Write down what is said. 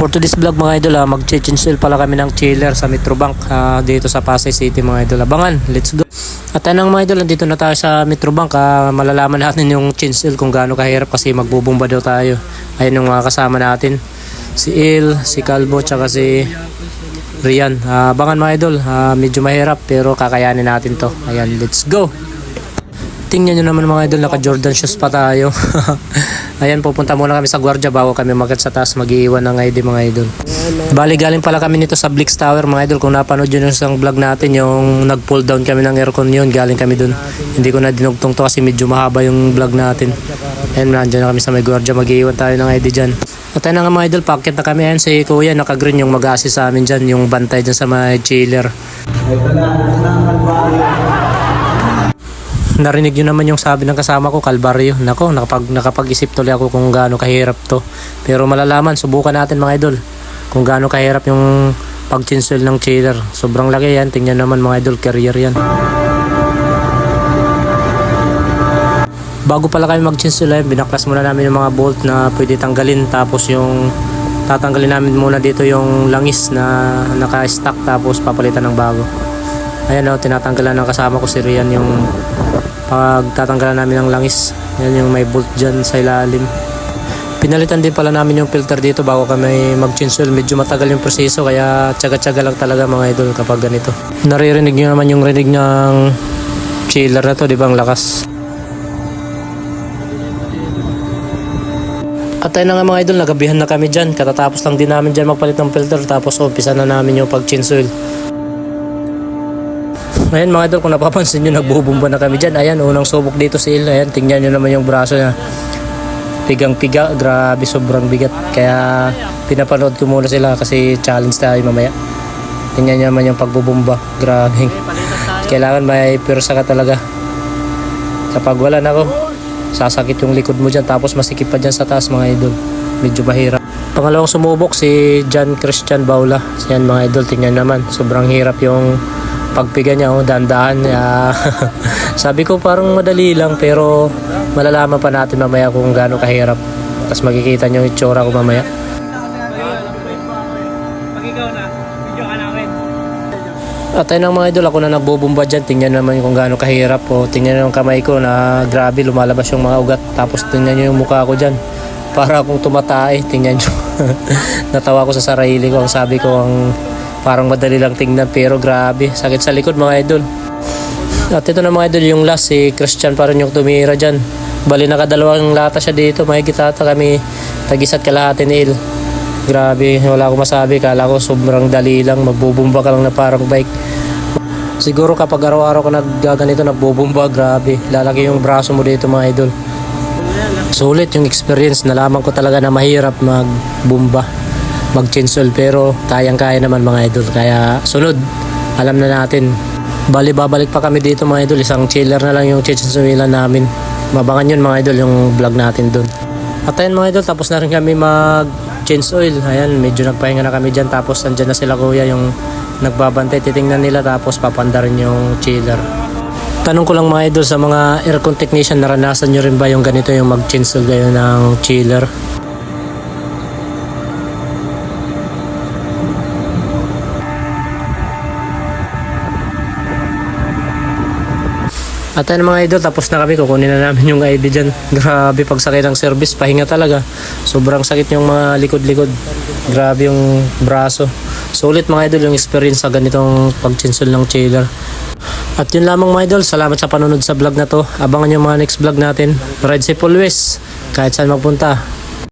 For today's vlog mga idol, mag-change oil pala kami ng chiller sa Metrobank dito sa Pasay City mga idol. Abangan, let's go. At anong mga idol, nandito na tayo sa Metrobank. Malalaman natin yung change oil kung gaano kahirap kasi magbubomba daw tayo. Ayun yung mga kasama natin. Si Il, si Calvo, tsaka si Rian. Abangan mga idol, medyo mahirap pero kakayanin natin to. Ayan, let's go. Tingnan nyo naman mga idol, naka Jordan shoes pa tayo. Ayan, pupunta muna kami sa gwardiya bago kami umakyat sa taas, mag-iiwan ng ID mga idol. Bali galing pala kami nito sa Blix Tower mga idol. Kung napanood yun yung isang vlog natin, yung nag-pull down kami ng aircon yun, galing kami dun. Hindi ko na dinugtong to kasi medyo mahaba yung vlog natin. Ayan, nandiyan na kami sa may gwardiya, mag-iiwan tayo ng ID dyan. At ayun na nga mga idol, packet na kami. Ayan si Kuya, naka-green yung mag-assist sa amin dyan, yung bantay dyan sa may chiller. Narinig nyo naman yung sabi ng kasama ko, Kalbaryo. Nako, nakapag-isip tuloy ako kung gaano kahirap to. Pero malalaman, subukan natin mga idol kung gaano kahirap yung pag-change ng chiller. Sobrang laki yan, tingnan naman mga idol, carrier yan. Bago pala kami mag-change oil, binaklas muna namin yung mga bolt na pwede tanggalin. Tapos yung tatanggalin namin muna dito yung langis na naka-stack, tapos papalitan ng bago. Ayan o, tinatanggalan ng kasama ko si Rian yung pagtatanggalan namin ng langis. Yan yung may bolt dyan sa ilalim. Pinalitan din pala namin yung filter dito bago kami mag-change oil. Medyo matagal yung proseso kaya tsaga-tsaga lang talaga mga idol kapag ganito. Naririnig nyo naman yung rinig ng chiller na to, di ba? Ang lakas. At ayun na nga mga idol, nagabihan na kami dyan. Katatapos lang din namin dyan magpalit ng filter, tapos umpisa na namin yung pag-change oil. Ayan mga idol, kung napapansin nyo, nagbubumba na kami dyan. Ayan, unang subok dito si Il. Ayan, tingnan nyo naman yung braso niya. Pigang-piga, grabe, sobrang bigat. Kaya pinapanood ko muna sila kasi challenge tayo mamaya. Tingnan nyo naman yung pagbubumba, grabe. Kailangan may pwersa ka talaga. Kapag wala na ako, sasakit yung likod mo dyan, tapos masikip pa dyan sa taas mga idol. Medyo mahirap. Pangalawang sumubok si John Christian Baula. Yan mga idol, tingnan naman, sobrang hirap yung pagpiga niya, dahan-dahan. Sabi ko parang madali lang pero malalaman pa natin mamaya kung gaano kahirap. Tapos makikita niyo yung itsura ko mamaya. At ayun ang mga idol, ako na nagbubumba dyan. Tingnan naman kung gaano kahirap. Tingnan yung kamay ko na grabe, lumalabas yung mga ugat. Tapos tingnan nyo yung mukha ko dyan, para akong tumatay. Tingnan nyo. Natawa ko sa sarili ko. Ang sabi ko, parang madali lang tingnan pero grabe, sakit sa likod mga idol. At ito na mga idol, yung last, si Christian pa rin yung tumira dyan. Bali nakadalawang lata siya dito, may gitata kami tag-isa't kalahati ni Il. Grabe, wala akong masabi, kala ko sobrang dali lang, magbubumba ka lang na parang bike. Siguro kapag araw-araw ko naggaganito, nagbubumba, grabe, lalaki yung braso mo dito mga idol. Sulit yung experience, nalaman ko talaga na mahirap magbumba, mag-change oil, pero kayang-kaya naman mga idol. Kaya sunod, alam na natin. Bali babalik pa kami dito mga idol, isang chiller na lang yung change oilan namin. Mabangan yun mga idol, yung vlog natin dun. At ayun mga idol, tapos na rin kami mag-change oil. Ayan, medyo nagpahinga na kami dyan. Tapos andyan na sila kuya, yung nagbabantay. Titingnan nila, tapos papandarin yung chiller. Tanong ko lang mga idol, sa mga aircon technician, naranasan nyo rin ba yung ganito, yung mag-change oil kayo ng chiller? At ayun mga idol, tapos na kami, kukunin na namin yung ID dyan. Grabe, pagsakay ng service, pahinga talaga. Sobrang sakit yung mga likod-likod. Grabe yung braso. Sulit mga idol yung experience sa ganitong pag-change ng chiller. At yun lamang mga idol, salamat sa panonood sa vlog na to. Abangan yung mga next vlog natin. Ride safe always, kahit saan magpunta.